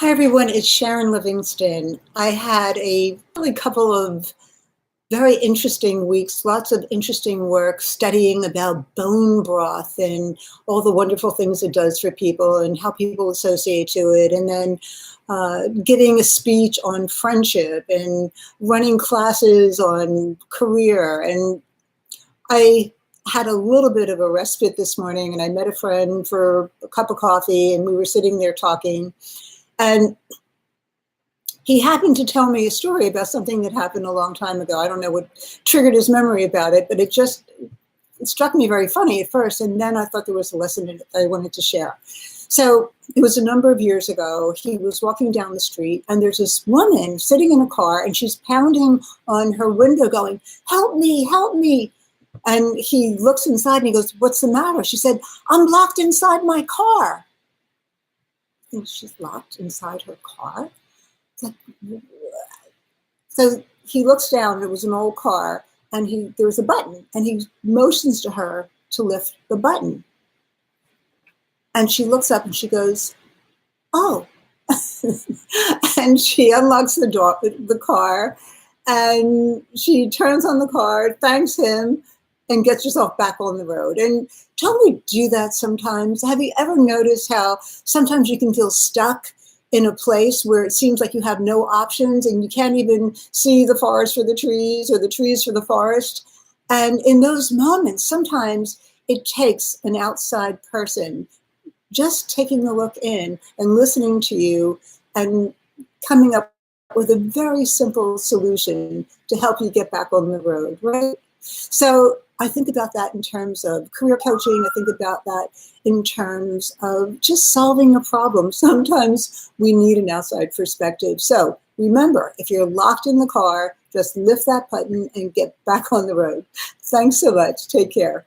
Hi, everyone. It's Sharon Livingston. I had a really couple of very interesting weeks, lots of interesting work studying about bone broth and all the wonderful things it does for people and how people associate to it. And then giving a speech on friendship and running classes on career. And I had a little bit of a respite this morning, and I met a friend for a cup of coffee, and we were sitting there talking. And he happened to tell me a story about something that happened a long time ago. I don't know what triggered his memory about it, but it struck me very funny at first. And then I thought there was a lesson in it that I wanted to share. So it was a number of years ago. He was walking down the street, and there's this woman sitting in a car, and she's pounding on her window going, "Help me, help me." And he looks inside and he goes, "What's the matter?" She said, "I'm locked inside my car." And she's locked inside her car. So he looks down, it was an old car, and there was a button, and he motions to her to lift the button. And she looks up and she goes, "Oh." And she unlocks the car, and she turns on the car, thanks him, and gets herself back on the road. And don't we do that sometimes? Have you ever noticed how sometimes you can feel stuck in a place where it seems like you have no options and you can't even see the forest for the trees or the trees for the forest? And in those moments, sometimes it takes an outside person just taking a look in and listening to you and coming up with a very simple solution to help you get back on the road, right? So I think about that in terms of career coaching. I think about that in terms of just solving a problem. Sometimes we need an outside perspective. So remember, if you're locked in the car, just lift that button and get back on the road. Thanks so much. Take care.